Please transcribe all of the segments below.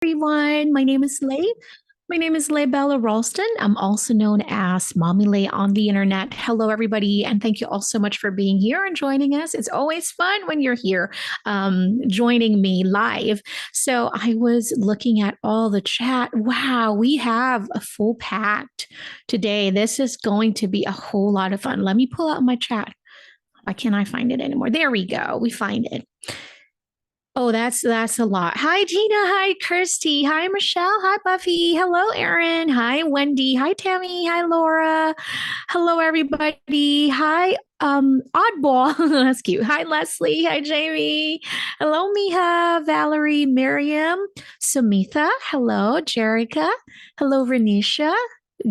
Everyone. My name is Leigh Bella Ralston. I'm also known as Mommy Leigh on the internet. Hello, everybody, and thank you all so much for being here and joining us. It's always fun when you're here, joining me live. So I was looking at all the chat. Wow, we have a full packed today. This is going to be a whole lot of fun. Let me pull out my chat. Why can't I find it anymore? There we go. We find it. Oh, that's a lot. Hi, Gina. Hi, Kirsty. Hi, Michelle. Hi, Buffy. Hello, Erin. Hi, Wendy. Hi, Tammy. Hi, Laura. Hello, everybody. Hi, Oddball. That's cute. Hi, Leslie. Hi, Jamie. Hello, Miha, Valerie, Miriam, Sumitha. Hello, Jerica. Hello, Renisha.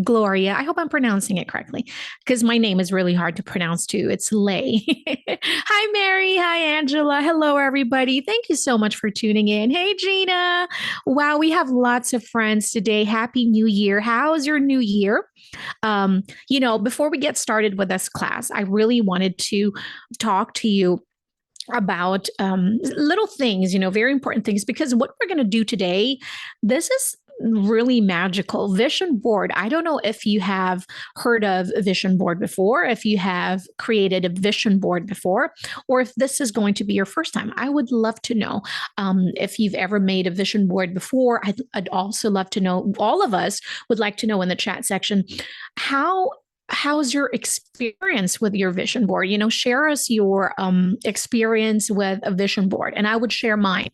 Gloria. I hope I'm pronouncing it correctly because my name is really hard to pronounce too. It's Lay. Hi, Mary. Hi, Angela. Hello, everybody. Thank you so much for tuning in. Hey, Gina. Wow, we have lots of friends today. Happy New Year. How's your New Year? Before we get started with this class, I really wanted to talk to you about little things, very important things, because what we're going to do today, this is really magical. Vision board. I don't know if you have heard of a vision board before, if you have created a vision board before, or if this is going to be your first time. I would love to know if you've ever made a vision board before. I'd also love to know, all of us would like to know in the chat section, how's your experience with your vision board? Share us your experience with a vision board, and I would share mine.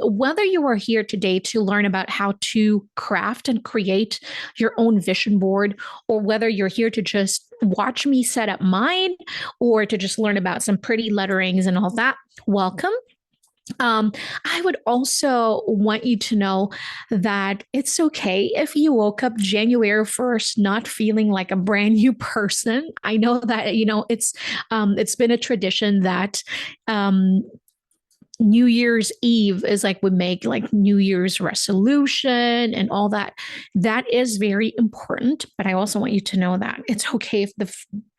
Whether you are here today to learn about how to craft and create your own vision board, or whether you're here to just watch me set up mine, or to just learn about some pretty letterings and all that, welcome. I would also want you to know that it's okay if you woke up January 1st not feeling like a brand new person. I know that it's been a tradition that New Year's Eve is like we make like New Year's resolution and all that. That is very important. But I also want you to know that it's okay if the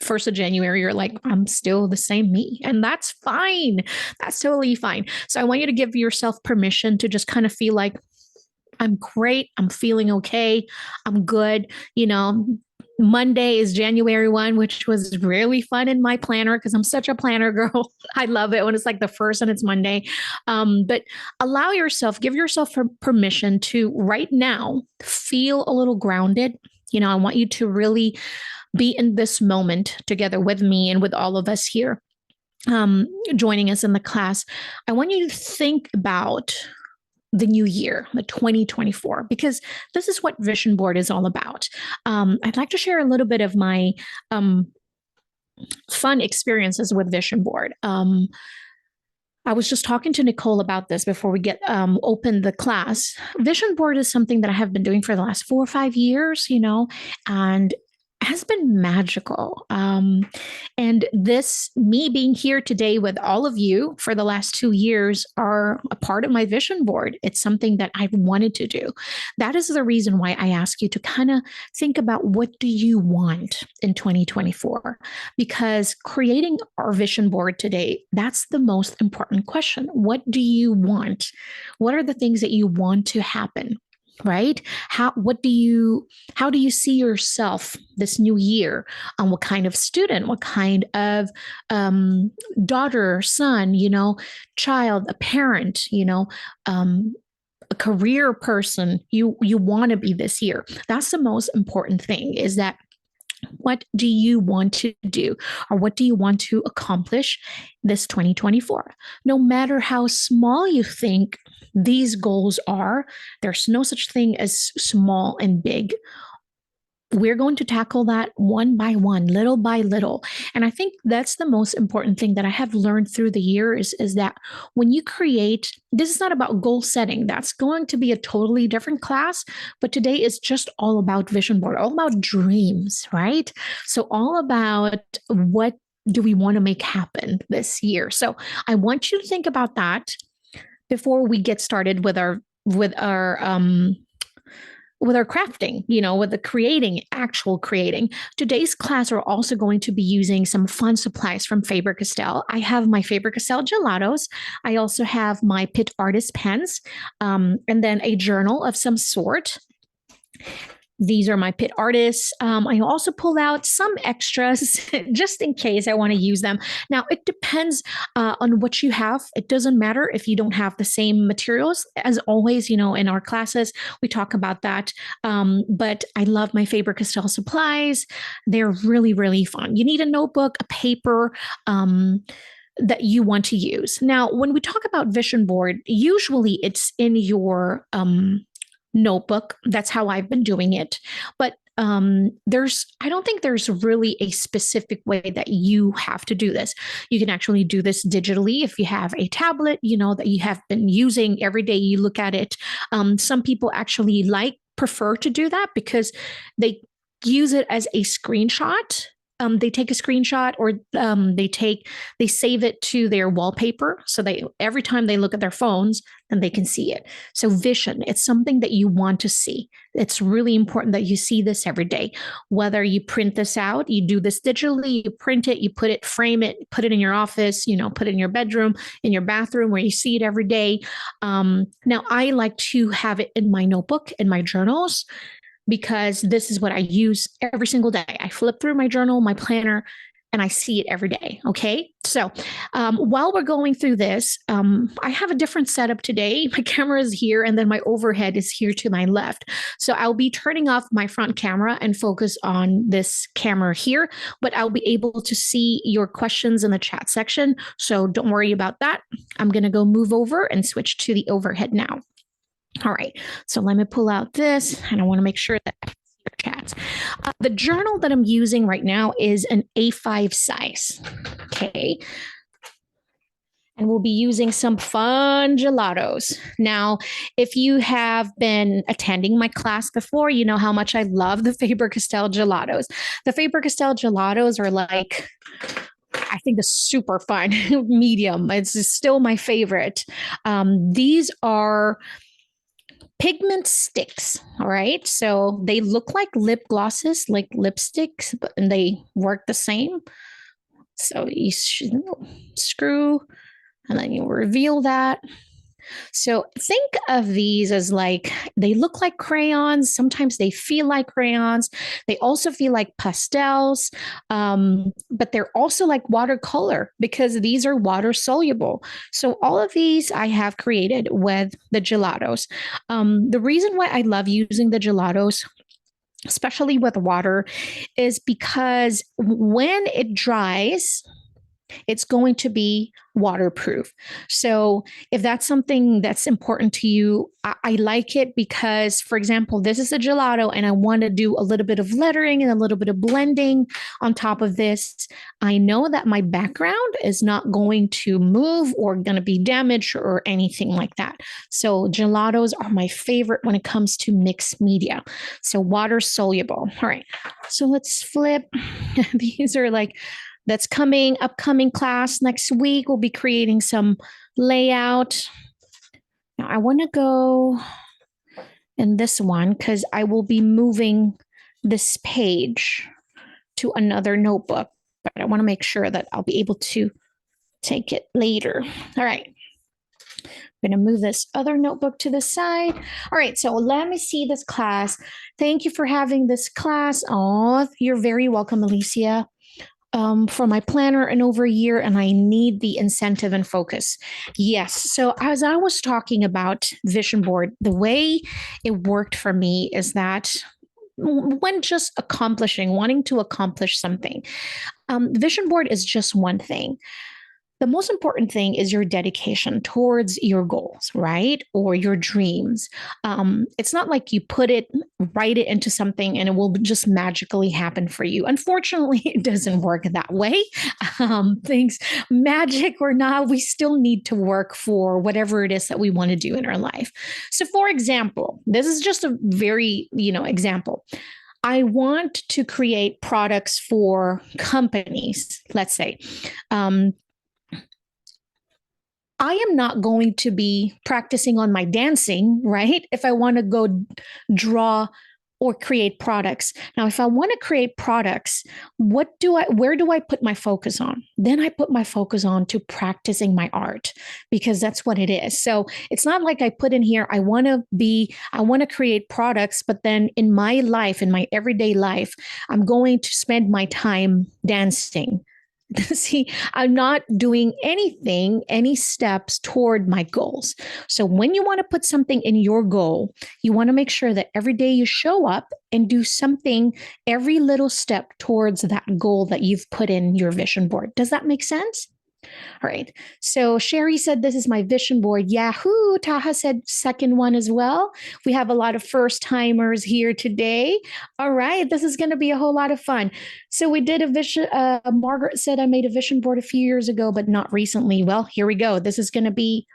1st of January you're like, I'm still the same me. And that's fine. That's totally fine. So I want you to give yourself permission to just kind of feel like, I'm great. I'm feeling okay. I'm good. Monday is January 1, which was really fun in my planner because I'm such a planner girl. I love it when it's like the first and it's Monday. But give yourself permission to right now feel a little grounded. I want you to really be in this moment together with me and with all of us here joining us in the class. I want you to think about the new year, the 2024, because this is what Vision Board is all about. I'd like to share a little bit of my fun experiences with Vision Board. I was just talking to Nicole about this before we get open the class. Vision Board is something that I have been doing for the last 4 or 5 years, and has been magical. And me being here today with all of you for the last 2 years are a part of my vision board. It's something that I've wanted to do. That is the reason why I ask you to kind of think about, what do you want in 2024? Because creating our vision board today, that's the most important question. What do you want? What are the things that you want to happen? Right? How do you see yourself this new year? What kind of student, what kind of daughter, son, child, a parent, a career person you want to be this year? That's the most important thing, is that what do you want to do, or what do you want to accomplish this 2024? No matter how small you think these goals are, there's no such thing as small and big. We're going to tackle that one by one, little by little. And I think that's the most important thing that I have learned through the years, is that when you create, this is not about goal setting. That's going to be a totally different class. But today is just all about vision board, all about dreams, right? So all about, what do we want to make happen this year? So I want you to think about that before we get started with our with our crafting, with the creating, actual creating. Today's class, we're also going to be using some fun supplies from Faber-Castell. I have my Faber-Castell Gelatos. I also have my Pitt Artist pens, and then a journal of some sort. These are my Pitt artists. I also pull out some extras just in case I want to use them. Now, it depends on what you have. It doesn't matter if you don't have the same materials. As always, in our classes, we talk about that. But I love my Faber-Castell supplies. They're really, really fun. You need a notebook, a paper, that you want to use. Now, when we talk about vision board, usually it's in your notebook. That's how I've been doing it. But I don't think there's really a specific way that you have to do this. You can actually do this digitally if you have a tablet, that you have been using every day. You look at it. Some people actually prefer to do that because they use it as a screenshot. They take a screenshot, or they save it to their wallpaper, so every time they look at their phones, then they can see it. So vision, it's something that you want to see. It's really important that you see this every day. Whether you print this out, you do this digitally, you print it, you put it, frame it, put it in your office, put it in your bedroom, in your bathroom, where you see it every day. Now, I like to have it in my notebook, in my journals, because this is what I use every single day. I flip through my journal, my planner, and I see it every day. Okay. So while we're going through this, I have a different setup today. My camera is here, and then my overhead is here to my left. So I'll be turning off my front camera and focus on this camera here, but I'll be able to see your questions in the chat section. So don't worry about that. I'm going to go move over and switch to the overhead now. All right, so let me pull out this, and I want to make sure that I see your chats. The journal that I'm using right now is an A5 size, okay? And we'll be using some fun gelatos. Now, if you have been attending my class before, you know how much I love the Faber-Castell Gelatos. The Faber-Castell Gelatos are I think the super fun medium. It's still my favorite. These are pigment sticks. All right. So they look like lip glosses, like lipsticks, and they work the same. So you screw, and then you reveal that. So think of these as they look like crayons. Sometimes they feel like crayons. They also feel like pastels, but they're also like watercolor because these are water soluble. So all of these I have created with the gelatos. The reason why I love using the gelatos, especially with water, is because when it dries, it's going to be waterproof. So if that's something that's important to you, I like it because, for example, this is a gelato and I want to do a little bit of lettering and a little bit of blending on top of this. I know that my background is not going to move or going to be damaged or anything like that. So gelatos are my favorite when it comes to mixed media. So water soluble. All right. So let's flip. These are that's upcoming class next week. We'll be creating some layout. Now I want to go in this one because I will be moving this page to another notebook, but I want to make sure that I'll be able to take it later. All right. I'm going to move this other notebook to the side. All right, so let me see this class. Thank you for having this class. Oh, you're very welcome, Alicia. For my planner in over a year, and I need the incentive and focus. Yes. So as I was talking about vision board, the way it worked for me is that when just wanting to accomplish something, vision board is just one thing. The most important thing is your dedication towards your goals, right? Or your dreams. It's not like you write it into something and it will just magically happen for you. Unfortunately, it doesn't work that way. Things, magic or not, we still need to work for whatever it is that we want to do in our life. So for example, this is just a very, example. I want to create products for companies, let's say. I am not going to be practicing on my dancing, right? If I want to go draw or create products. Now, if I want to create products, where do I put my focus on? Then I put my focus on to practicing my art because that's what it is. So it's not like I put in here, I want to create products, but then in my life, in my everyday life, I'm going to spend my time dancing. See, I'm not doing anything, any steps toward my goals. So when you want to put something in your goal, you want to make sure that every day you show up and do something, every little step towards that goal that you've put in your vision board. Does that make sense? All right. So Sherry said, this is my vision board. Yahoo. Taha said, second one as well. We have a lot of first timers here today. All right. This is going to be a whole lot of fun. So we did a vision. Margaret said, I made a vision board a few years ago, but not recently. Well, here we go. This is going to be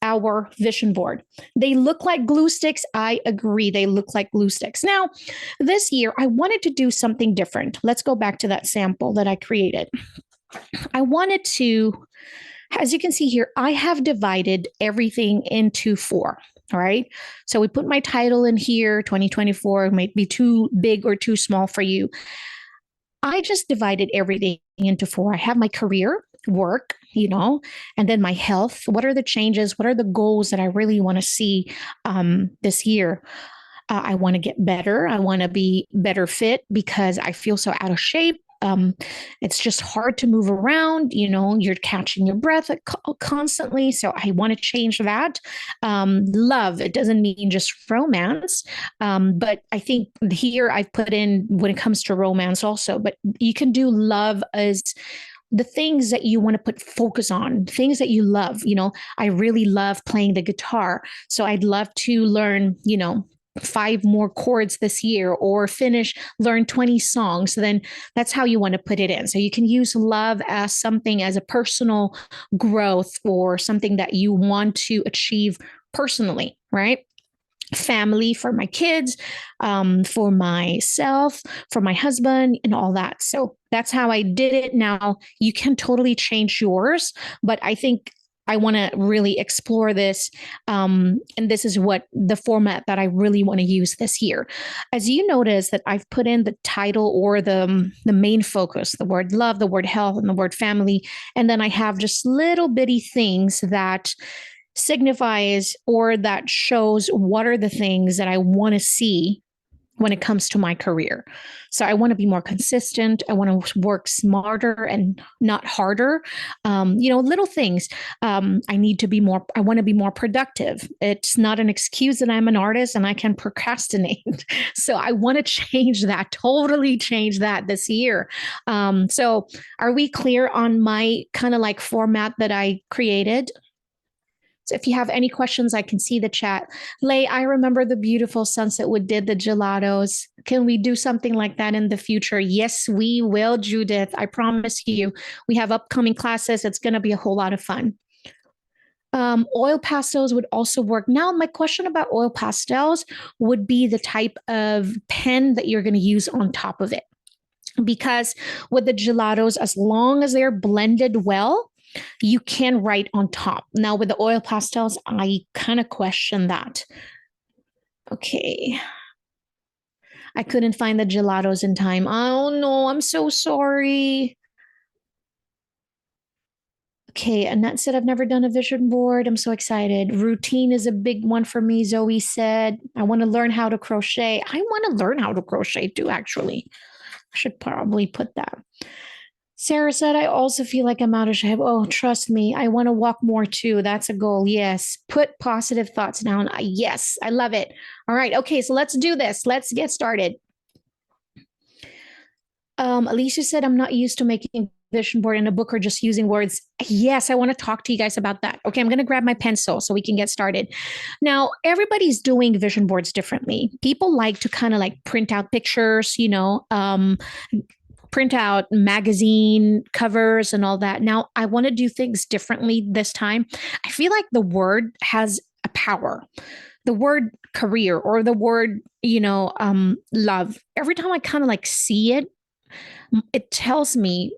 our vision board. They look like glue sticks. I agree. They look like glue sticks. Now, this year, I wanted to do something different. Let's go back to that sample that I created. I wanted to, as you can see here, I have divided everything into 4. All right. So we put my title in here, 2024, might be too big or too small for you. I just divided everything into 4. I have my career, work, and then my health. What are the changes? What are the goals that I really want to see this year? I want to get better. I want to be better fit because I feel so out of shape. It's just hard to move around. You're catching your breath constantly. So I want to change that. Love, it doesn't mean just romance. But I think here I've put in when it comes to romance also, but you can do love as the things that you want to put focus on, things that you love. I really love playing the guitar. So I'd love to learn, 5 more chords this year or learn 20 songs. Then that's how you want to put it in. So you can use love as something as a personal growth or something that you want to achieve personally, right? Family for my kids, for myself, for my husband, and all that. So that's how I did it. Now you can totally change yours, but I think I want to really explore this. And this is what the format that I really want to use this year. As you notice that I've put in the title or the main focus, the word love, the word health, and the word family. And then I have just little bitty things that signifies or that shows what are the things that I want to see when it comes to my career. So I want to be more consistent. I want to work smarter and not harder. Little things. I want to be more productive. It's not an excuse that I'm an artist and I can procrastinate. So I want to totally change that this year. So are we clear on my kind of like format that I created? So if you have any questions, I can see the chat. Lay, I remember the beautiful sunset we did the gelatos. Can we do something like that in the future? Yes, we will, Judith. I promise you. We have upcoming classes. It's going to be a whole lot of fun. Oil pastels would also work. Now, my question about oil pastels would be the type of pen that you're going to use on top of it. Because with the gelatos, as long as they're blended well, you can write on top. Now with the oil pastels, I kind of question that. Okay. I couldn't find the gelatos in time. Oh no, I'm so sorry. Okay, Annette said, I've never done a vision board. I'm so excited. Routine is a big one for me, Zoe said. I want to learn how to crochet. I want to learn how to crochet too, actually. I should probably put that. Sarah said, I also feel like I'm out of shape. Oh, trust me, I want to walk more too. That's a goal. Yes. Put positive thoughts down. Yes, I love it. All right. Okay, so let's do this. Let's get started. Alicia said, I'm not used to making vision board in a book or just using words. Yes, I want to talk to you guys about that. Okay, I'm going to grab my pencil so we can get started. Now, everybody's doing vision boards differently. People like to kind of like print out pictures, print out magazine covers and all that. Now, I want to do things differently this time. I feel like the word has a power. The word career or the word, love. Every time I kind of like see it, it tells me,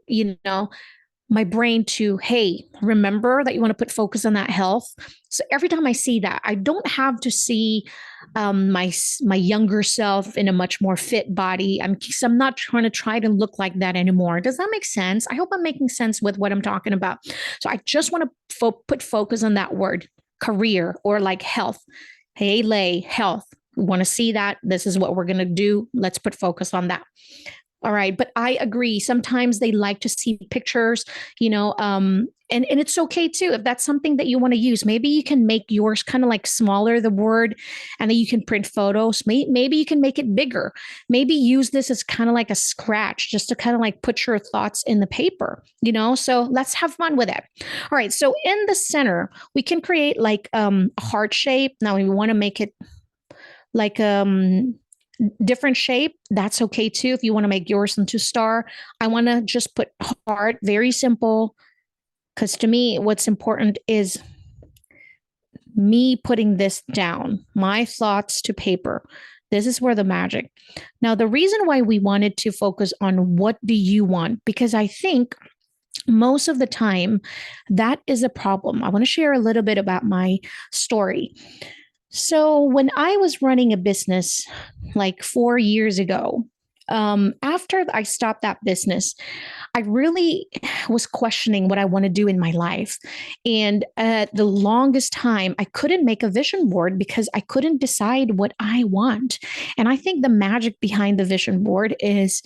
my brain to, hey, remember that you want to put focus on that health. So every time I see that, I don't have to see my younger self in a much more fit body. I'm not trying to look like that anymore. Does that make sense? I hope I'm making sense with what I'm talking about. So I just want to put focus on that word, career, or like health. Hey, Lay, health. We want to see that. This is what we're going to do. Let's put focus on that. All right. But I agree. Sometimes they like to see pictures, and it's okay too. If that's something that you want to use, maybe you can make yours kind of like smaller, the word, and then you can print photos. Maybe you can make it bigger. Maybe use this as kind of like a scratch just to kind of like put your thoughts in the paper. So let's have fun with it. All right. So in the center, we can create like a heart shape. Now we want to make it like different shape, that's okay too. If you want to make yours into star, I want to just put heart, very simple, because to me what's important is me putting this down, my thoughts to paper. This is where the magic. Now the reason why we wanted to focus on what do you want, because I think most of the time that is a problem. I want to share a little bit about my story. So, when I was running a business like 4 years ago, after I stopped that business, I really was questioning what I want to do in my life. And at the longest time, I couldn't make a vision board because I couldn't decide what I want. And I think the magic behind the vision board is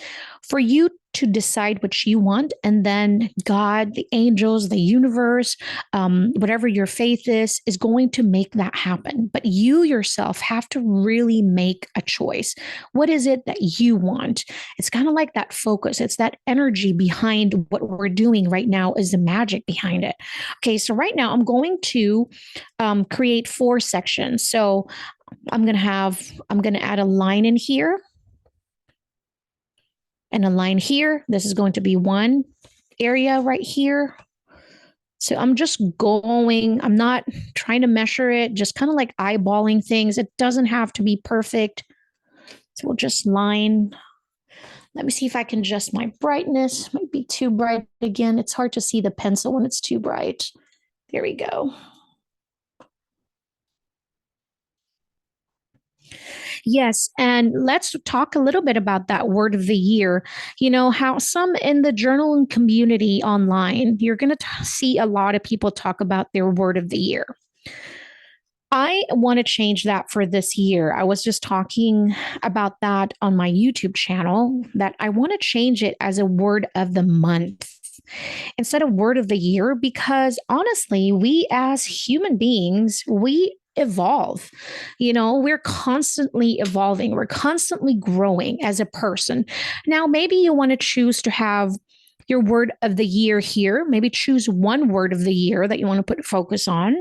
for you to decide what you want, and then God, the angels, the universe, whatever your faith is going to make that happen. But you yourself have to really make a choice. What is it that you want? It's kind of like that focus. It's that energy behind what we're doing right now is the magic behind it. Okay, so right now I'm going to create 4 sections. So I'm going to add a line in here and a line here. This is going to be one area right here. So I'm just I'm not trying to measure it, just kind of like eyeballing things. It doesn't have to be perfect. So we'll just line. Let me see if I can adjust my brightness. Might be too bright again. It's hard to see the pencil when it's too bright. There we go. Yes, and let's talk a little bit about that word of the year. How some in the journaling community online, you're going to see a lot of people talk about their word of the year. I want to change that for this year. I was just talking about that on my YouTube channel, that I want to change it as a word of the month instead of word of the year, because honestly, we as human beings, we evolve. We're constantly evolving, we're constantly growing as a person. Now, maybe you want to choose to have your word of the year here. Maybe choose one word of the year that you want to put focus on.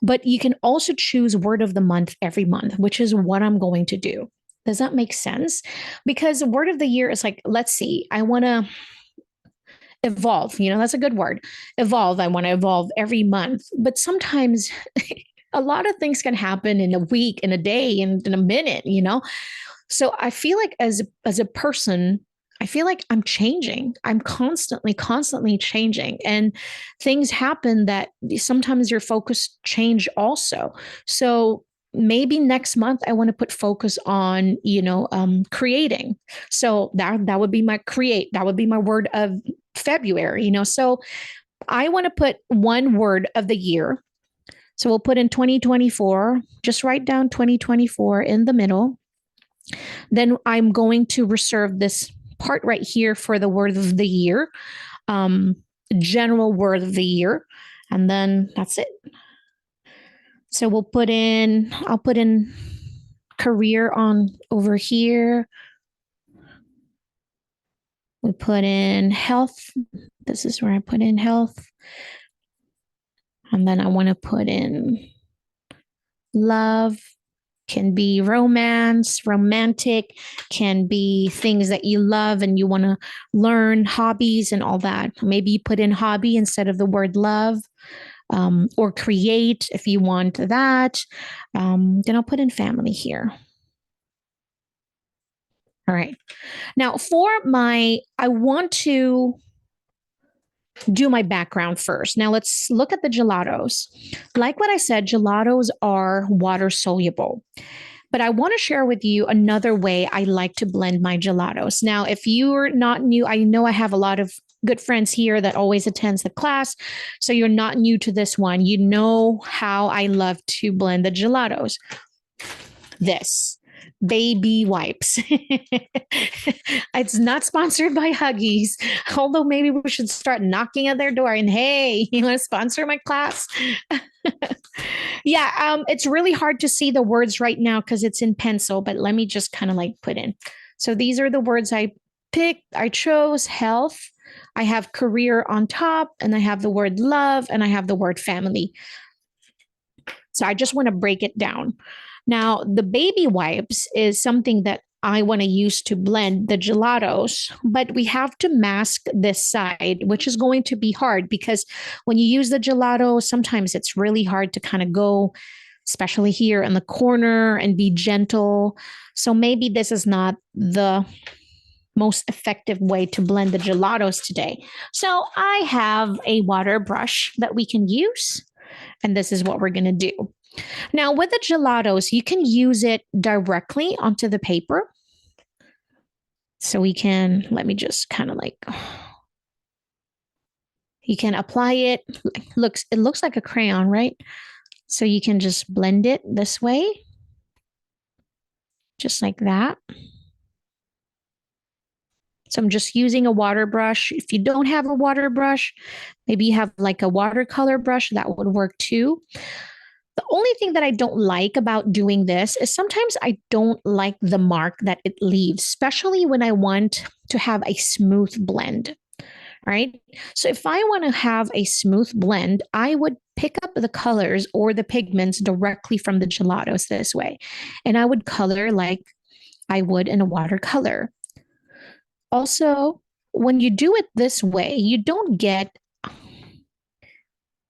But you can also choose word of the month every month, which is what I'm going to do. Does that make sense? Because word of the year is like, let's see, I want to evolve. That's a good word. Evolve. I want to evolve every month. But sometimes a lot of things can happen in a week, in a day, in a minute. So I feel like as a person, I feel like I'm changing. I'm constantly changing. And things happen that sometimes your focus change also. So maybe next month I want to put focus on, creating. So that would be my create. That would be my word of February. So I want to put one word of the year. So we'll put in 2024, just write down 2024 in the middle. Then I'm going to reserve this part right here for the word of the year, um, general word of the year. And then that's it. So I'll put in career on over here. We put in health. This is where I put in health. And then I want to put in love. Can be romance, romantic, can be things that you love and you want to learn, hobbies and all that. Maybe you put in hobby instead of the word love, or create if you want that. Then I'll put in family here. All right. Now, I want to do my background first. Now let's look at the gelatos. Like what I said, gelatos are water soluble. But I want to share with you another way I like to blend my gelatos. Now, if you're not new, I know I have a lot of good friends here that always attends the class. So you're not new to this one. You know how I love to blend the gelatos. This baby wipes. It's not sponsored by Huggies, although maybe we should start knocking at their door and, hey, you want to sponsor my class? Yeah, it's really hard to see the words right now because it's in pencil, but let me just kind of like put in. So these are the words I picked. I chose health. I have career on top, and I have the word love, and I have the word family. So I just want to break it down. Now, the baby wipes is something that I want to use to blend the gelatos, but we have to mask this side, which is going to be hard because when you use the gelato, sometimes it's really hard to kind of go, especially here in the corner, and be gentle. So maybe this is not the most effective way to blend the gelatos today. So I have a water brush that we can use, and this is what we're going to do. Now, with the gelatos, you can use it directly onto the paper. So we can, let me just kind of like, you can apply it. It looks like a crayon, right? So you can just blend it this way, just like that. So I'm just using a water brush. If you don't have a water brush, maybe you have like a watercolor brush, that would work too. The only thing that I don't like about doing this is sometimes I don't like the mark that it leaves, especially when I want to have a smooth blend. Right. So if I want to have a smooth blend, I would pick up the colors or the pigments directly from the gelatos this way. And I would color like I would in a watercolor. Also, when you do it this way, you don't get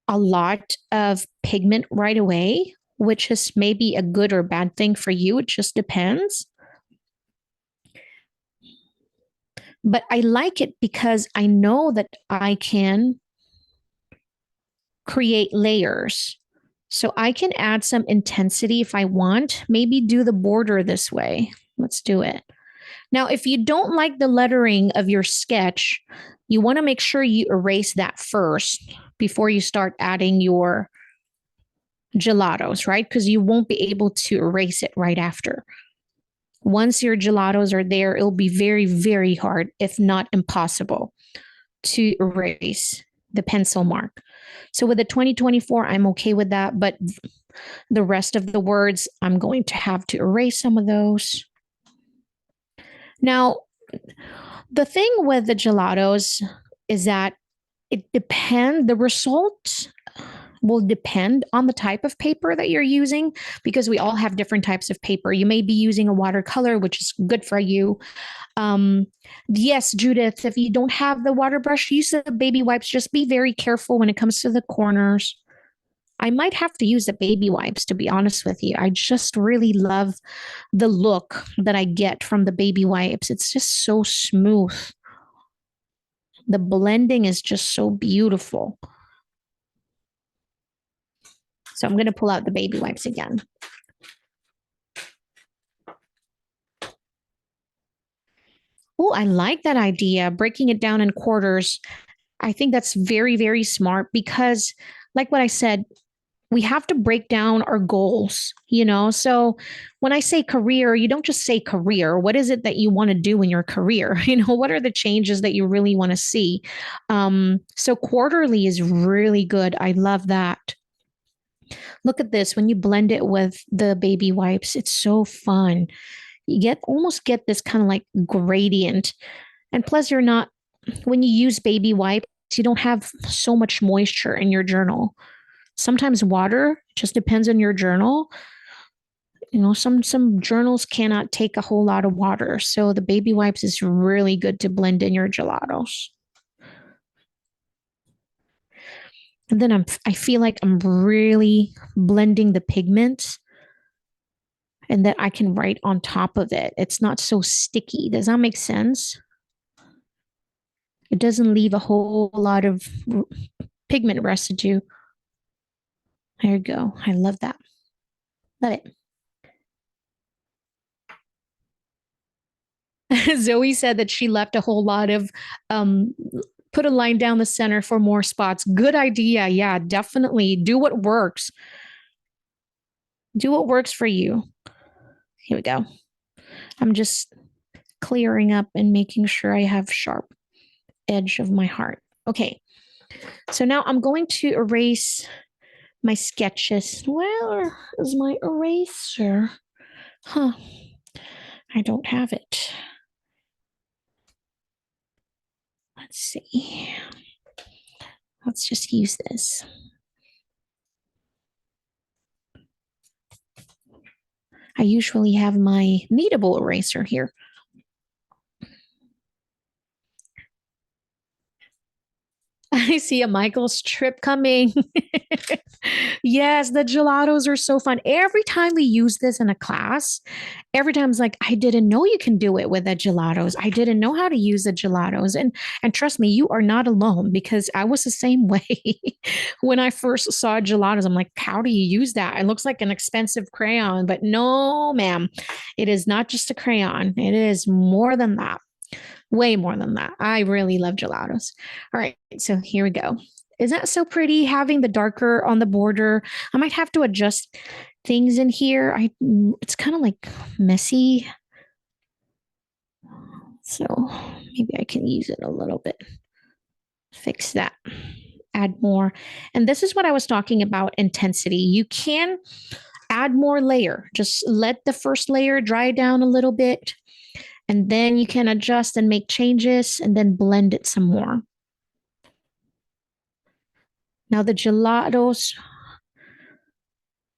a lot of pigment right away, which is maybe a good or bad thing for you. It just depends. But I like it because I know that I can create layers. So I can add some intensity if I want, maybe do the border this way. Let's do it. Now, if you don't like the lettering of your sketch, you want to make sure you erase that first before you start adding your gelatos, right? Because you won't be able to erase it right after. Once your gelatos are there, it'll be very, very hard, if not impossible, to erase the pencil mark. So with the 2024, I'm okay with that. But the rest of the words, I'm going to have to erase some of those. Now, the thing with the gelatos is that the result will depend on the type of paper that you're using because we all have different types of paper. You may be using a watercolor, which is good for you. Yes, Judith, if you don't have the water brush, use the baby wipes. Just be very careful when it comes to the corners. I might have to use the baby wipes, to be honest with you. I just really love the look that I get from the baby wipes. It's just so smooth. The blending is just so beautiful. So I'm going to pull out the baby wipes again. Oh, I like that idea, breaking it down in quarters. I think that's very, very smart because, like what I said, we have to break down our goals, you know? So when I say career, you don't just say career. What is it that you want to do in your career? You know, what are the changes that you really want to see? So quarterly is really good. I love that. Look at this. When you blend it with the baby wipes, it's so fun. You almost get this kind of like gradient. And plus, when you use baby wipes, you don't have so much moisture in your journal. Sometimes water just depends on your journal. You know, some journals cannot take a whole lot of water. So the baby wipes is really good to blend in your gelatos. And then I feel like I'm really blending the pigments and that I can write on top of it. It's not so sticky. Does that make sense? It doesn't leave a whole lot of pigment residue. There you go. I love that. Love it. Zoe said that she left a whole lot of um, put a line down the center for more spots. Good idea. Yeah, definitely. Do what works. Do what works for you. Here we go. I'm just clearing up and making sure I have sharp edge of my heart. Okay. So now I'm going to erase my sketches. Where is my eraser? Huh. I don't have it. Let's see. Let's just use this. I usually have my kneadable eraser here. I see a Michael's trip coming. Yes, the gelatos are so fun. Every time we use this in a class, every time it's like, I didn't know you can do it with the gelatos. I didn't know how to use the gelatos. And trust me, you are not alone because I was the same way when I first saw gelatos. I'm like, how do you use that? It looks like an expensive crayon, but no, ma'am, it is not just a crayon. It is more than that. Way more than that. I really love gelatos. All right, so here we go. Isn't that so pretty having the darker on the border? I might have to adjust things in here. It's kind of like messy. So maybe I can use it a little bit. Fix that. Add more. And this is what I was talking about, intensity. You can add more layer. Just let the first layer dry down a little bit. And then you can adjust and make changes and then blend it some more. Now, the gelatos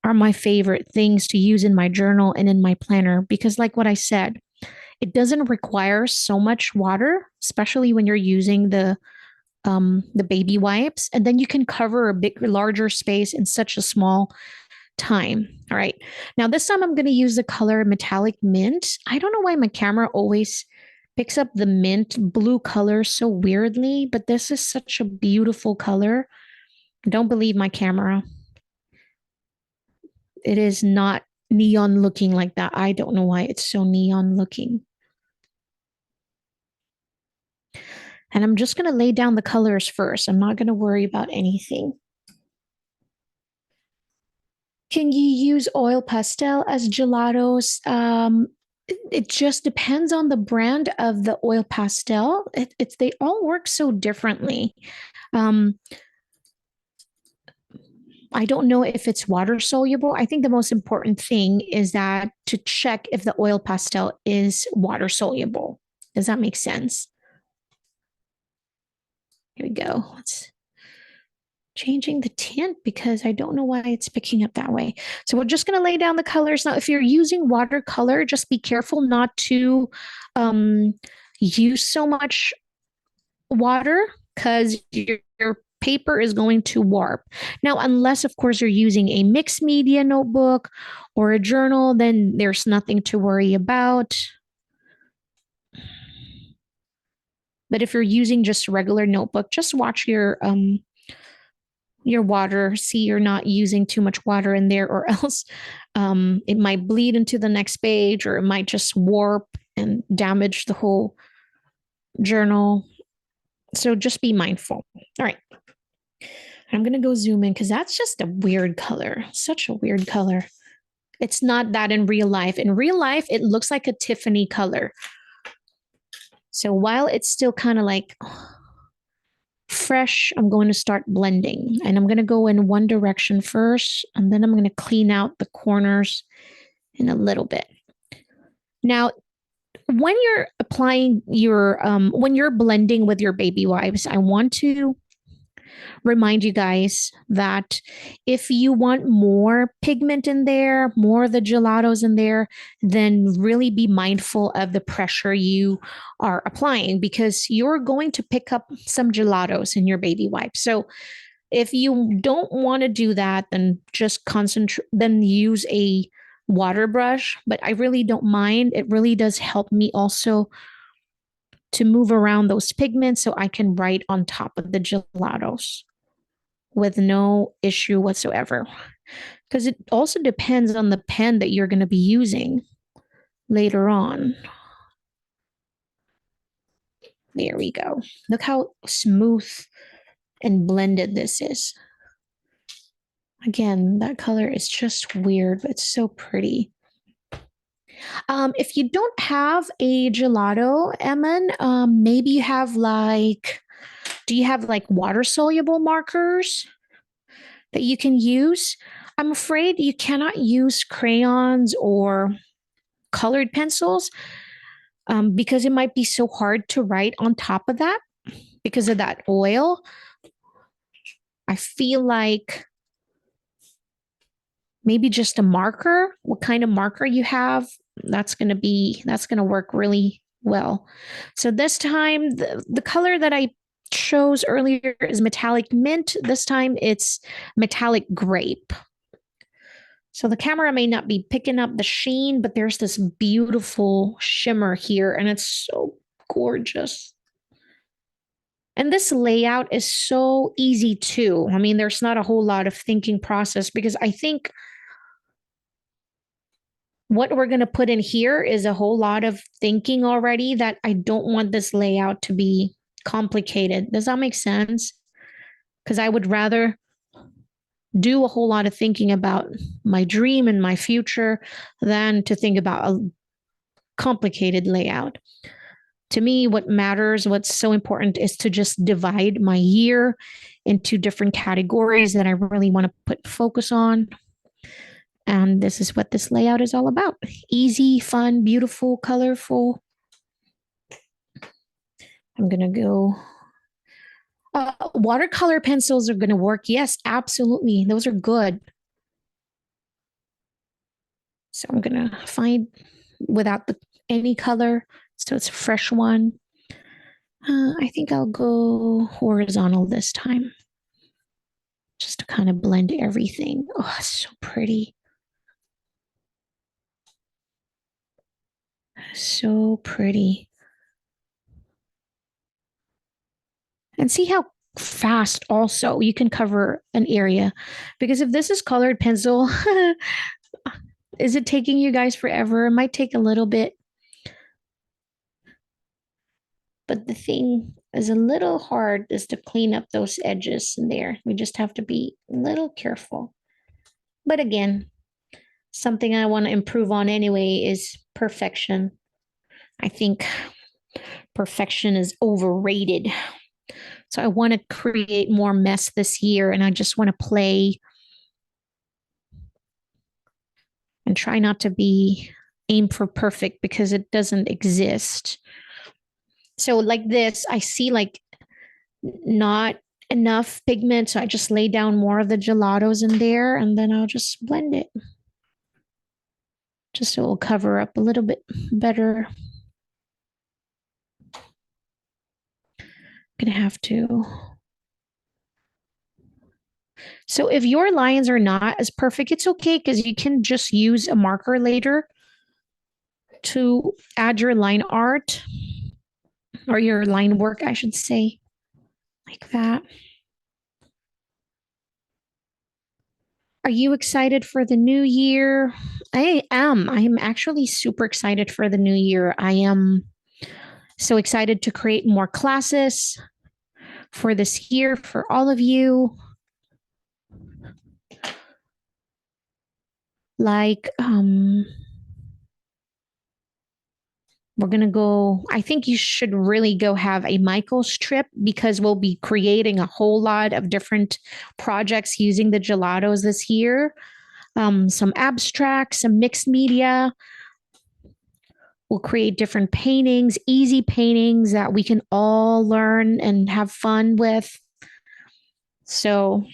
are my favorite things to use in my journal and in my planner because, like what I said, it doesn't require so much water, especially when you're using the baby wipes, and then you can cover a big, larger space in such a small time. All right. Now, this time I'm going to use the color metallic mint. I don't know why my camera always picks up the mint blue color so weirdly, but this is such a beautiful color. Don't believe my camera. It is not neon looking like that. I don't know why it's so neon looking. And I'm just going to lay down the colors first. I'm not going to worry about anything. Can you use oil pastel as gelatos? It just depends on the brand of the oil pastel. It's they all work so differently. Um, I don't know if it's water soluble. I think the most important thing is that to check if the oil pastel is water soluble. Does that make sense? Here we go. Let's changing the tint because I don't know why it's picking up that way. So we're just going to lay down the colors. Now, if you're using watercolor, just be careful not to use so much water because your paper is going to warp. Now, unless, of course, you're using a mixed media notebook or a journal, then there's nothing to worry about. But if you're using just a regular notebook, just watch your water, see you're not using too much water in there, or else it might bleed into the next page, or it might just warp and damage the whole journal. So just be mindful. All right. I'm going to go zoom in because that's just a weird color. Such a weird color. It's not that in real life. In real life, it looks like a Tiffany color. So while it's still kind of like fresh, I'm going to start blending. And I'm going to go in one direction first, and then I'm going to clean out the corners in a little bit. Now, when you're applying when you're blending with your baby wipes, I want to remind you guys that if you want more pigment in there, more of the gelatos in there, then really be mindful of the pressure you are applying because you're going to pick up some gelatos in your baby wipe. So if you don't want to do that, then just concentrate, then use a water brush. But I really don't mind. It really does help me also to move around those pigments so I can write on top of the gelatos with no issue whatsoever. Because it also depends on the pen that you're going to be using later on. There we go. Look how smooth and blended this is. Again, that color is just weird, but it's so pretty. If you don't have a gelato, Emin, maybe you have like, do you have like water soluble markers that you can use? I'm afraid you cannot use crayons or colored pencils because it might be so hard to write on top of that because of that oil. I feel like maybe just a marker, what kind of marker you have, that's going to work really well. So this time, the color that I chose earlier is metallic mint. This time it's metallic grape. So the camera may not be picking up the sheen, but there's this beautiful shimmer here, and it's so gorgeous. And this layout is so easy too. I mean, there's not a whole lot of thinking process because I think what we're going to put in here is a whole lot of thinking already that I don't want this layout to be complicated. Does that make sense? Because I would rather do a whole lot of thinking about my dream and my future than to think about a complicated layout. To me, what matters, what's so important is to just divide my year into different categories that I really want to put focus on. And this is what this layout is all about. Easy, fun, beautiful, colorful. I'm going to go. Watercolor pencils are going to work. Yes, absolutely. Those are good. So I'm going to find without any color. So it's a fresh one. I think I'll go horizontal this time. Just to kind of blend everything. Oh, it's so pretty. So pretty. And see how fast also you can cover an area. Because if this is colored pencil, is it taking you guys forever? It might take a little bit. But the thing is a little hard is to clean up those edges in there. We just have to be a little careful. But again, something I want to improve on anyway is perfection. I think perfection is overrated. So I want to create more mess this year, and I just want to play and try not to be aim for perfect because it doesn't exist. So like this, I see like not enough pigment, so I just lay down more of the gelatos in there, and then I'll just blend it. Just so it will cover up a little bit better. Gonna have to. So if your lines are not as perfect, it's okay because you can just use a marker later to add your line art or your line work, I should say, like that. Are you excited for the new year? I am. I am actually super excited for the new year. I am so excited to create more classes for this year for all of you. Like, we're going to go, I think you should really go have a Michael's trip because we'll be creating a whole lot of different projects using the gelatos this year. Some abstracts, some mixed media. We'll create different paintings, easy paintings that we can all learn and have fun with. So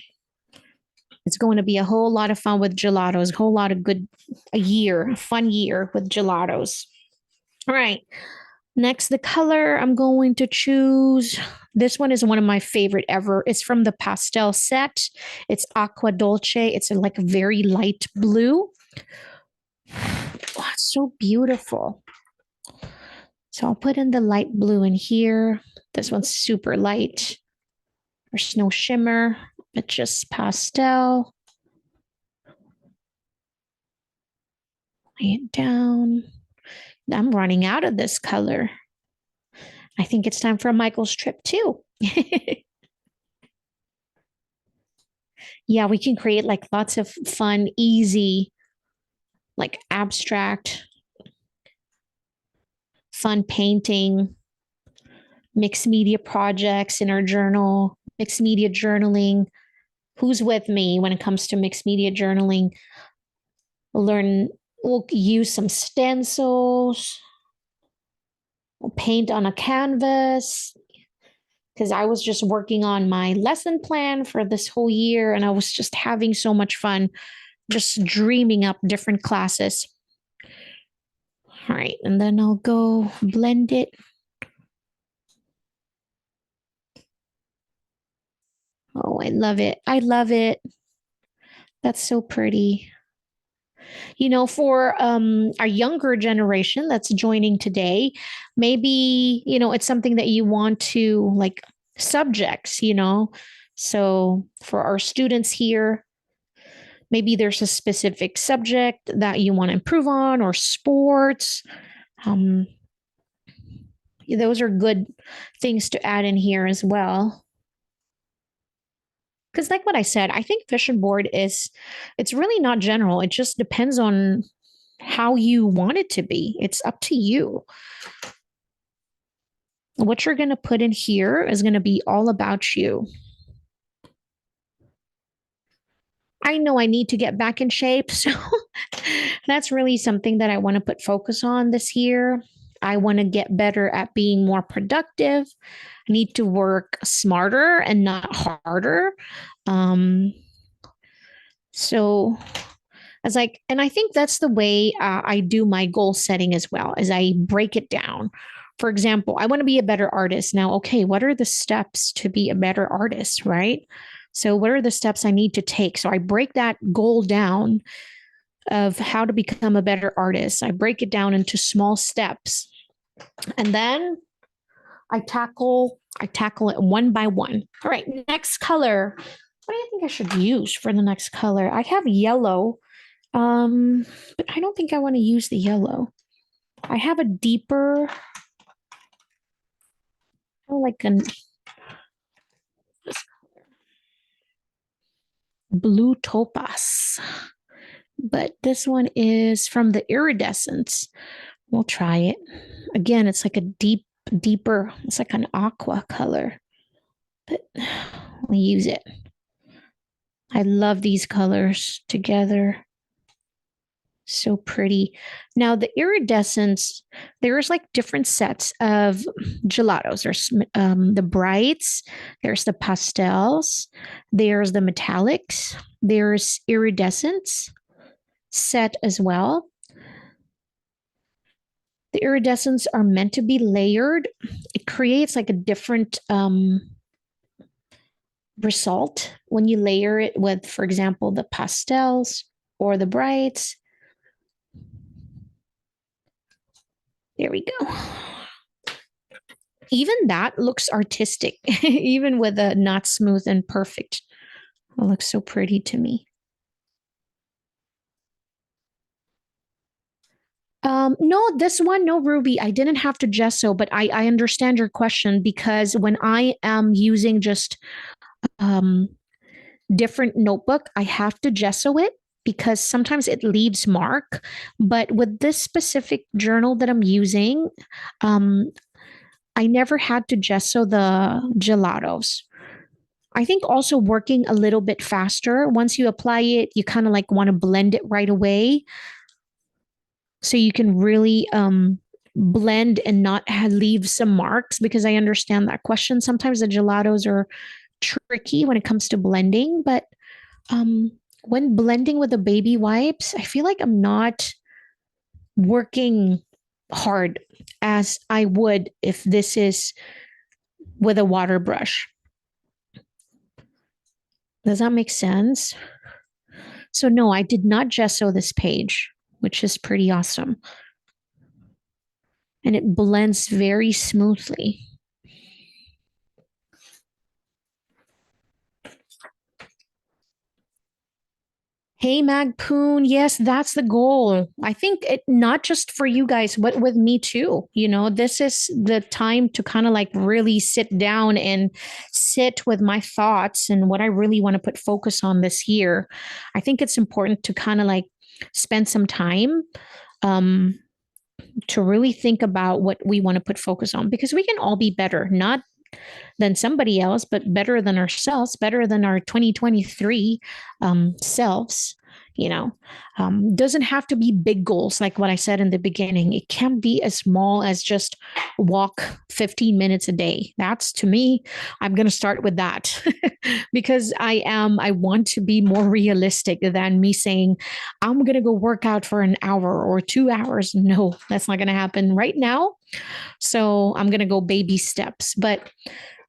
it's going to be a whole lot of fun with gelatos, a whole lot of a fun year with gelatos. All right. Next, the color I'm going to choose. This one is one of my favorite ever. It's from the pastel set. It's Aqua Dolce. It's like a very light blue. Oh, it's so beautiful. So I'll put in the light blue in here. This one's super light. There's no shimmer, but just pastel. Lay it down. I'm running out of this color. I think it's time for Michael's trip too. Yeah, we can create like lots of fun, easy, like abstract, fun painting, mixed media projects in our journal, mixed media journaling. Who's with me when it comes to mixed media journaling? We'll use some stencils, we'll paint on a canvas, because I was just working on my lesson plan for this whole year and I was just having so much fun just dreaming up different classes. All right, and then I'll go blend it. Oh, I love it. I love it. That's so pretty. You know, for our younger generation that's joining today, maybe, you know, it's something that you want to like subjects, you know. So for our students here, maybe there's a specific subject that you want to improve on or sports. Um, those are good things to add in here as well. Because like what I said, I think vision board it's really not general. It just depends on how you want it to be. It's up to you. What you're going to put in here is going to be all about you. I know I need to get back in shape. So that's really something that I want to put focus on this year. I want to get better at being more productive. I need to work smarter and not harder. Um, so as like, and I think that's the way I do my goal setting as well, as I break it down. For example, I want to be a better artist. Now, okay, what are the steps to be a better artist, right? So, what are the steps I need to take? So, I break that goal down of how to become a better artist. I break it down into small steps. And then I tackle it one by one. All right, next color. What do you think I should use for the next color? I have yellow. But I don't think I want to use the yellow. I have a deeper, like a blue topaz. But this one is from the iridescence. We'll try it. Again, it's like a deeper, it's like an aqua color. But we'll use it. I love these colors together. So pretty. Now, the iridescence, there's like different sets of gelatos. There's the brights, there's the pastels, there's the metallics, there's iridescence set as well. The iridescents are meant to be layered. It creates like a different result when you layer it with, for example, the pastels or the brights. There we go. Even that looks artistic, even with a not smooth and perfect. It looks so pretty to me. No, this one, no ruby. I didn't have to gesso, but I understand your question because when I am using just um, different notebook, I have to gesso it because sometimes it leaves mark. But with this specific journal that I'm using, um, I never had to gesso the gelatos. I think also working a little bit faster. Once you apply it, you kind of like want to blend it right away so you can really blend and not leave some marks because I understand that question. Sometimes the gelatos are tricky when it comes to blending, but when blending with the baby wipes, I feel like I'm not working hard as I would if this is with a water brush. Does that make sense? So, no, I did not gesso this page, which is pretty awesome. and it blends very smoothly. Hey, Magpoon. Yes, that's the goal. I think it not just for you guys, but with me too. This is the time to kind of like really sit down and sit with my thoughts and what I really want to put focus on this year. I think it's important to kind of like spend some time um, to really think about what we want to put focus on because we can all be better, not than somebody else, but better than ourselves, better than our 2023 selves. Doesn't have to be big goals like what I said in the beginning. It can be as small as just walk 15 minutes a day. That's to me, I'm going to start with that because I want to be more realistic than me saying, I'm going to go work out for an hour or 2 hours. No, that's not going to happen right now. So I'm going to go baby steps. But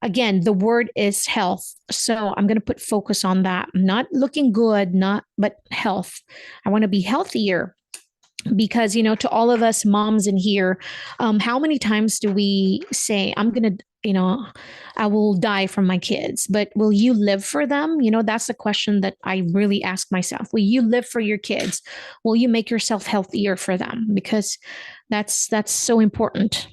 again, the word is health. So I'm going to put focus on that. Not looking good, but health. I want to be healthier because, to all of us moms in here, how many times do we say, I'm going to, I will die for my kids, but will you live for them? That's the question that I really ask myself. Will you live for your kids? Will you make yourself healthier for them? Because that's so important.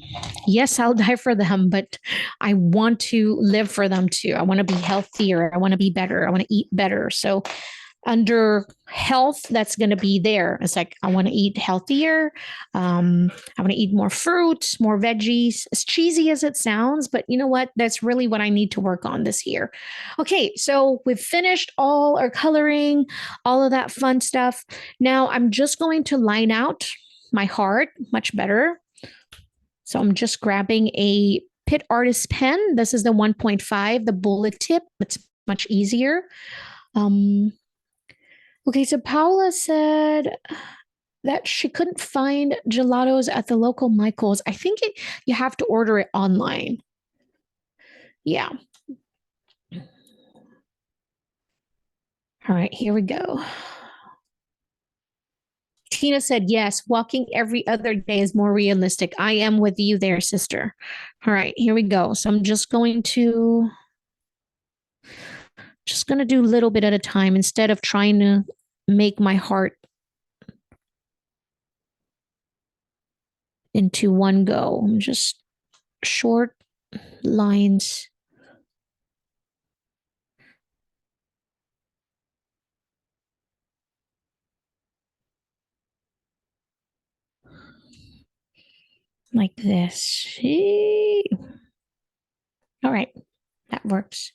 Yes, I'll die for them, but I want to live for them too. I want to be healthier. I want to be better. I want to eat better. So under health, that's going to be there. It's like, I want to eat healthier. I want to eat more fruits, more veggies, as cheesy as it sounds. But you know what? That's really what I need to work on this year. Okay, so we've finished all our coloring, all of that fun stuff. Now I'm just going to line out my heart much better. So I'm just grabbing a Pitt Artist pen. This is the 1.5, the bullet tip. It's much easier. Okay, so Paula said that she couldn't find gelatos at the local Michael's. I think you have to order it online. Yeah. All right, here we go. Tina said, yes, walking every other day is more realistic. I am with you there, sister. All right, here we go. So I'm just going to do a little bit at a time instead of trying to make my heart into one go. I'm just short lines. Like this. All right, that works.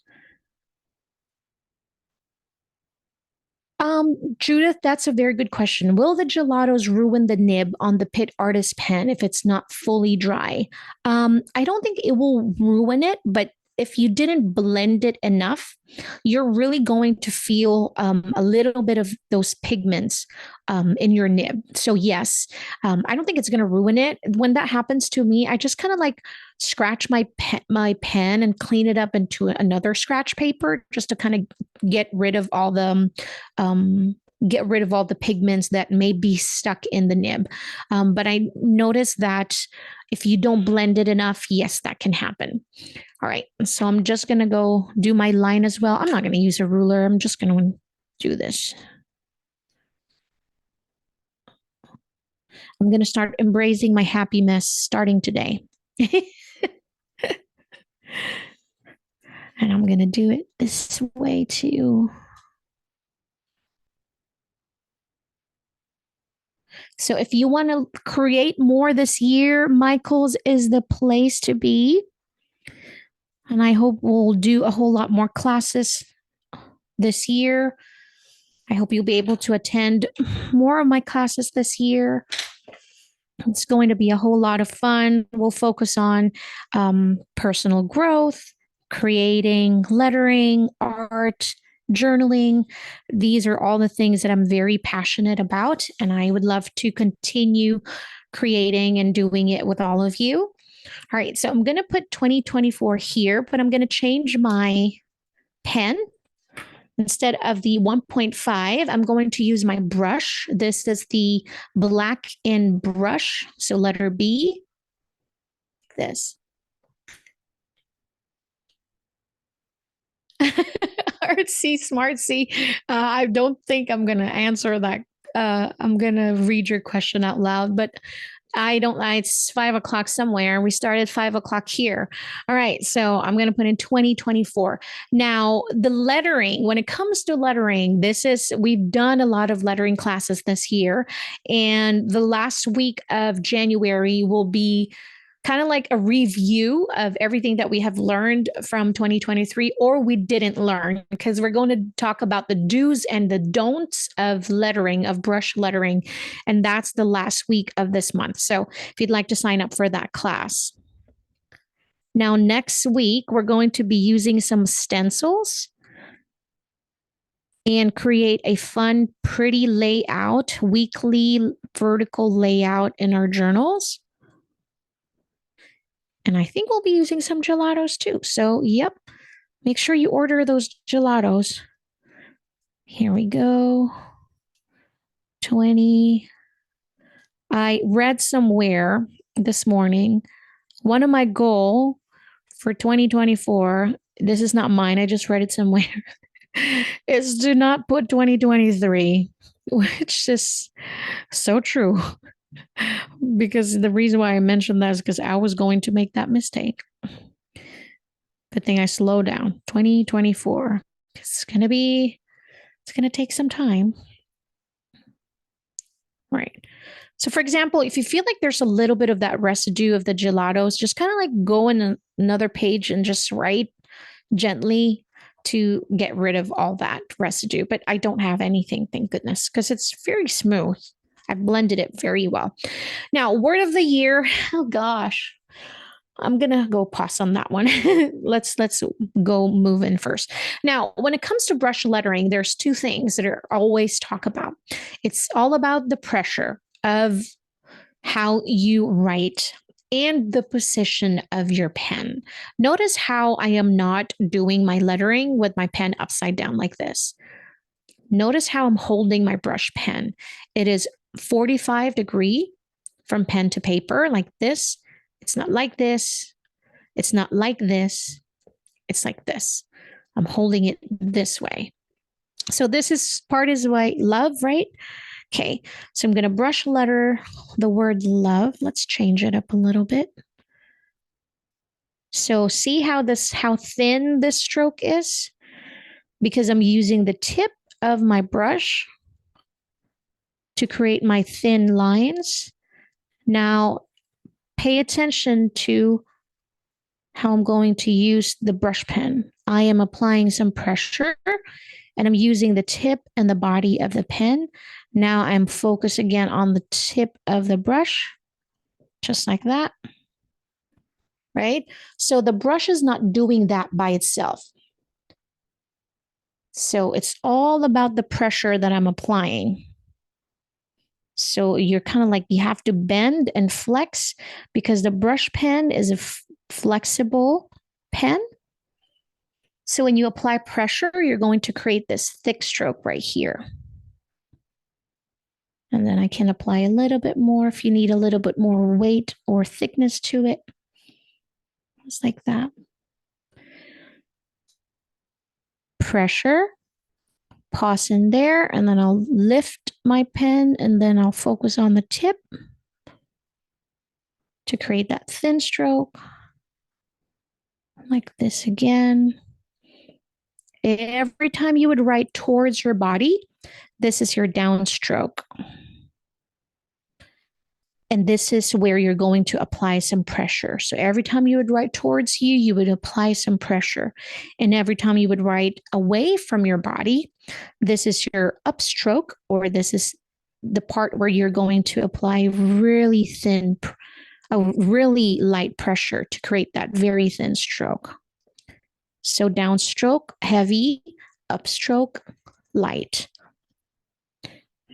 Judith, that's a very good question. Will the gelatos ruin the nib on the Pitt Artist pen if it's not fully dry? I don't think it will ruin it, but if you didn't blend it enough, you're really going to feel a little bit of those pigments in your nib. So yes, I don't think it's going to ruin it. When that happens to me, I just kind of like scratch my pen and clean it up into another scratch paper just to kind of get rid of all the pigments that may be stuck in the nib. But I noticed that if you don't blend it enough, yes, that can happen. All right, so I'm just going to go do my line as well. I'm not going to use a ruler. I'm just going to do this. I'm going to start embracing my happy mess starting today. And I'm going to do it this way too. So if you want to create more this year, Michael's is the place to be. And I hope we'll do a whole lot more classes this year. I hope you'll be able to attend more of my classes this year. It's going to be a whole lot of fun. We'll focus on personal growth, creating, lettering, art, journaling. These are all the things that I'm very passionate about, and I would love to continue creating and doing it with all of you. All right, so I'm going to put 2024 here, but I'm going to change my pen. Instead of the 1.5, I'm going to use my brush. This is the black in brush, so letter B. this. Artsy, smartsy. I don't think I'm going to answer that. I'm going to read your question out loud, but it's 5 o'clock somewhere. We started 5 o'clock here. All right. So I'm going to put in 2024. Now, the lettering, when it comes to lettering, we've done a lot of lettering classes this year. And the last week of January will be kind of like a review of everything that we have learned from 2023 or we didn't learn, because we're going to talk about the do's and the don'ts of lettering, of brush lettering. And that's the last week of this month. So if you'd like to sign up for that class. Now, next week, we're going to be using some stencils and create a fun, pretty layout, weekly vertical layout in our journals. And I think we'll be using some gelatos too. So, yep, make sure you order those gelatos. Here we go. 20. I read somewhere this morning, one of my goals for 2024, this is not mine, I just read it somewhere, is do not put 2023, which is so true. Because the reason why I mentioned that is because I was going to make that mistake. Good thing I slowed down. 2024. It's going to take some time. Right. So for example, if you feel like there's a little bit of that residue of the gelatos, just kind of like go in another page and just write gently to get rid of all that residue. But I don't have anything, thank goodness, because it's very smooth. I blended it very well. Now, word of the year. Oh gosh, I'm gonna go pause on that one. let's go move in first. Now, when it comes to brush lettering, there's two things that are always talk about. It's all about the pressure of how you write and the position of your pen. Notice how I am not doing my lettering with my pen upside down like this. Notice how I'm holding my brush pen. It is 45 degree from pen to paper like this. It's not like this. It's not like this. It's like this. I'm holding it this way. So this is part is what I love, right? Okay, so I'm going to brush letter the word love. Let's change it up a little bit. So see how thin this stroke is? Because I'm using the tip of my brush to create my thin lines. Now, pay attention to how I'm going to use the brush pen. I am applying some pressure and I'm using the tip and the body of the pen. Now I'm focused again on the tip of the brush, just like that, right? So the brush is not doing that by itself. So it's all about the pressure that I'm applying. So you're kind of like, you have to bend and flex because the brush pen is a flexible pen. So when you apply pressure, you're going to create this thick stroke right here. And then I can apply a little bit more if you need a little bit more weight or thickness to it. Just like that. Pressure. Pause in there, and then I'll lift my pen, and then I'll focus on the tip to create that thin stroke. Like this again. Every time you would write towards your body, this is your downstroke. And this is where you're going to apply some pressure. So every time you would write towards you, you would apply some pressure. And every time you would write away from your body, this is your upstroke, or this is the part where you're going to apply really thin, a really light pressure to create that very thin stroke. So downstroke, heavy, upstroke, light.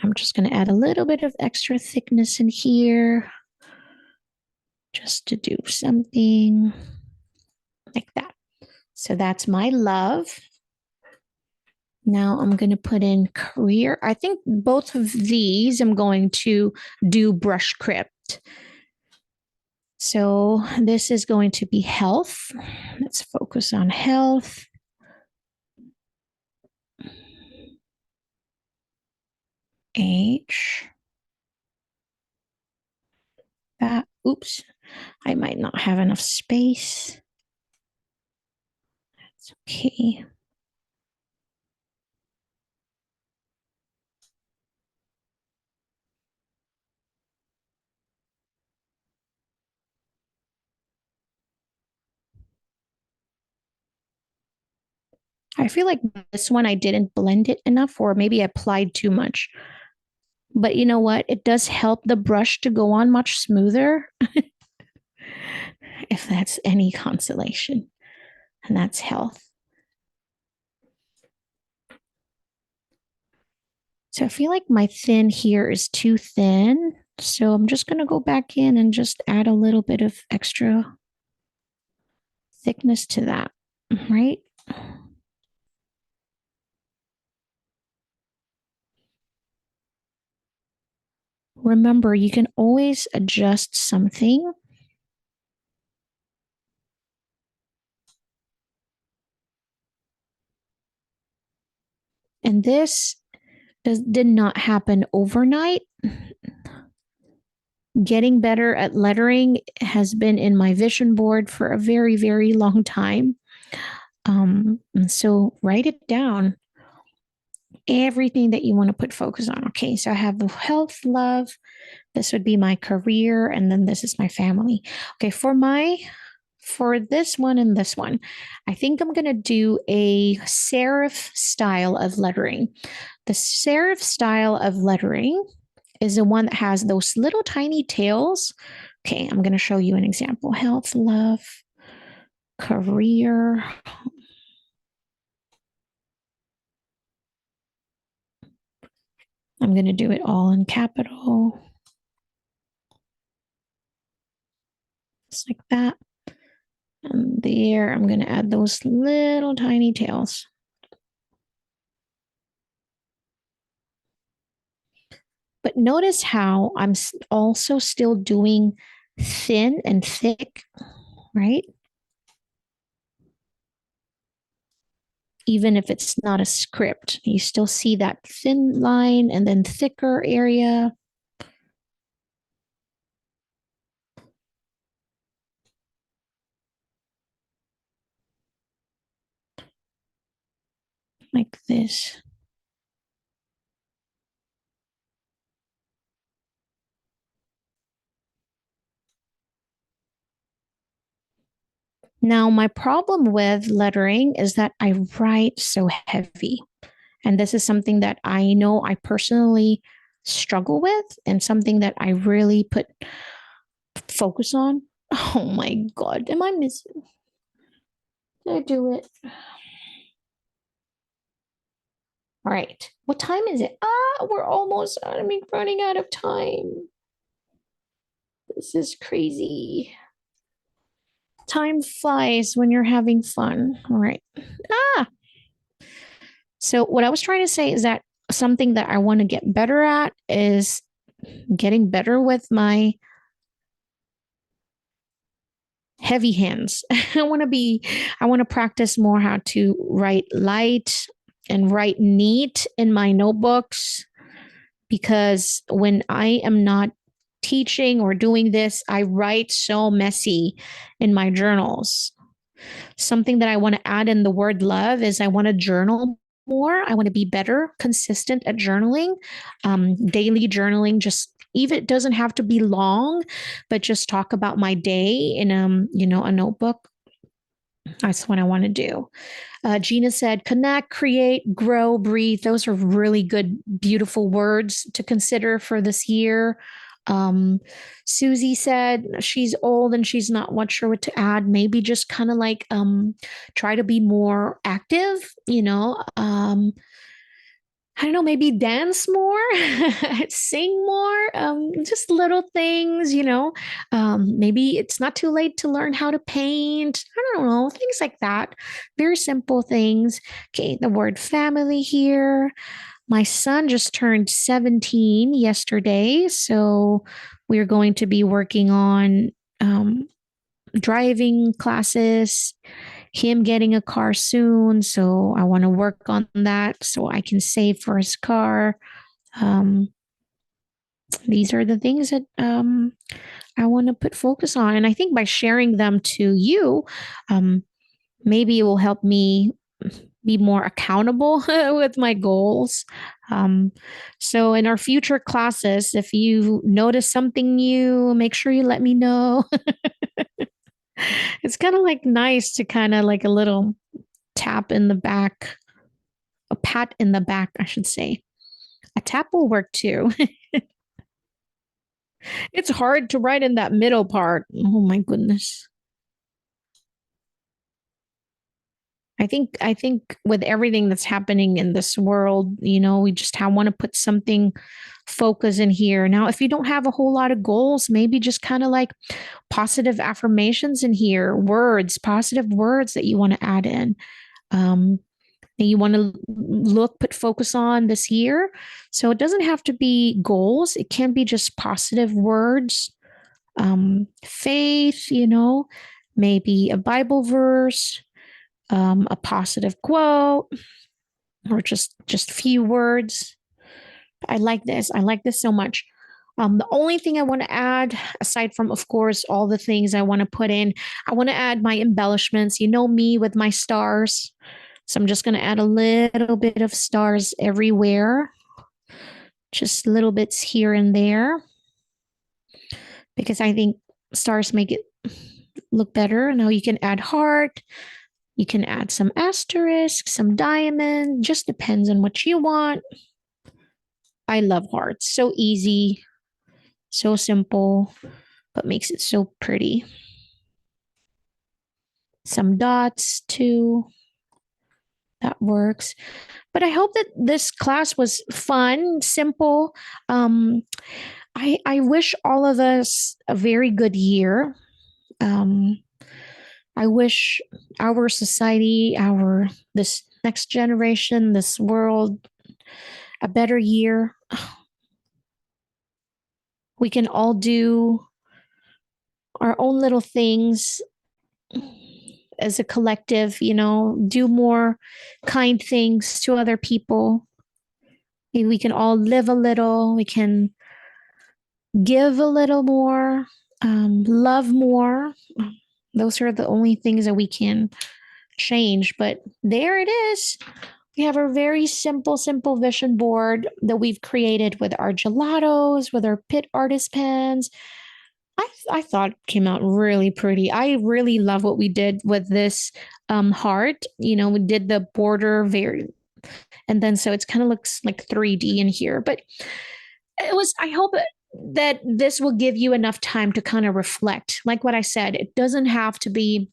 I'm just going to add a little bit of extra thickness in here just to do something like that. So that's my love. Now I'm going to put in career. I think both of these I'm going to do brush crypt. So this is going to be health. Let's focus on health. H. That, oops, I might not have enough space. That's okay. I feel like this one I didn't blend it enough, or maybe I applied too much. But you know what? It does help the brush to go on much smoother, if that's any consolation. And that's health. So I feel like my thin here is too thin. So I'm just going to go back in and just add a little bit of extra thickness to that, right? Remember, you can always adjust something. And this did not happen overnight. Getting better at lettering has been in my vision board for a very, very long time. And so write it down. Everything that you want to put focus on. Okay, so I have the health, love. This would be my career, and then this is my family. Okay, for this one and this one, I think I'm gonna do a serif style of lettering. The serif style of lettering is the one that has those little tiny tails. Okay, I'm gonna show you an example. Health, love, career. I'm gonna do it all in capital. Just like that. And there, I'm going to add those little tiny tails. But notice how I'm also still doing thin and thick, right? Even if it's not a script, you still see that thin line and then thicker area. Like this. Now, my problem with lettering is that I write so heavy. And this is something that I know I personally struggle with, and something that I really put focus on. Oh my God, am I missing? Did I do it? All right. What time is it? We're almost, running out of time. This is crazy. Time flies when you're having fun. All right. Ah. So what I was trying to say is that something that I want to get better at is getting better with my heavy hands. I want to practice more how to write light and write neat in my notebooks, because when I am not teaching or doing this, I write so messy in my journals. Something that I want to add in the word love is I want to journal more. I want to be better, consistent at journaling, daily journaling. Just even it doesn't have to be long, but just talk about my day in a notebook. That's what I want to do. Gina said, connect, create, grow, breathe. Those are really good, beautiful words to consider for this year. Susie said she's old and she's not sure what to add. Maybe just kind of like try to be more active, I don't know, maybe dance more, sing more, just little things, maybe it's not too late to learn how to paint. I don't know, things like that. Very simple things. Okay, the word family here. My son just turned 17 yesterday. So we're going to be working on um, driving classes, him getting a car soon. So I want to work on that so I can save for his car. Um, these are the things that I want to put focus on. And I think by sharing them to you, um, maybe it will help me be more accountable with my goals. Um, so, in our future classes, if you notice something new, make sure you let me know. It's kind of like nice to kind of like a little tap in the back, a pat in the back, I should say. A tap will work too. It's hard to write in that middle part. Oh my goodness. I think with everything that's happening in this world, we just want to put something focus in here. Now, if you don't have a whole lot of goals, maybe just kind of like positive affirmations in here, words, positive words that you want to add in. And you want to put focus on this year. So it doesn't have to be goals. It can be just positive words, faith, maybe a Bible verse, a positive quote, or just few words. I like this. I like this so much. The only thing I want to add, aside from, of course, all the things I want to put in, I want to add my embellishments. You know me with my stars. So I'm just going to add a little bit of stars everywhere, just little bits here and there, because I think stars make it look better. Now you can add heart. You can add some asterisk, some diamond, just depends on what you want. I love hearts. So easy, so simple, but makes it so pretty. Some dots too. That works. But I hope that this class was fun, simple. I wish all of us a very good year. Um, I wish our society, this next generation, this world, a better year. We can all do our own little things as a collective, do more kind things to other people. Maybe we can all live a little, we can give a little more, love more. Those are the only things that we can change. But there it is. We have a very simple vision board that we've created with our gelatos, with our Pitt artist pens. I thought it came out really pretty. I really love what we did with this heart. We did the border and then so it's kind of looks like 3D in here. But I hope that this will give you enough time to kind of reflect. Like what I said, it doesn't have to be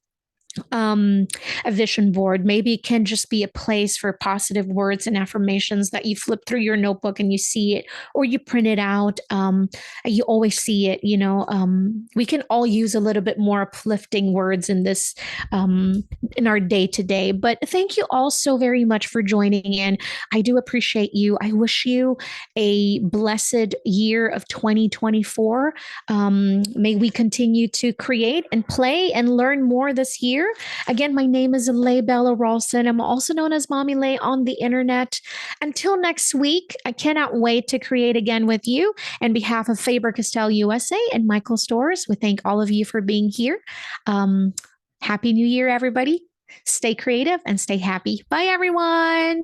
a vision board. Maybe it can just be a place for positive words and affirmations that you flip through your notebook and you see it, or you print it out. You always see it. We can all use a little bit more uplifting words in this, in our day to day. But thank you all so very much for joining in. I do appreciate you. I wish you a blessed year of 2024. May we continue to create and play and learn more this year. Again, my name is Lay Bella Ralston. I'm also known as Mommy Lay on the internet. Until next week, I cannot wait to create again with you. On behalf of Faber-Castell USA and Michael Stores, we thank all of you for being here. Happy New Year, everybody. Stay creative and stay happy. Bye, everyone.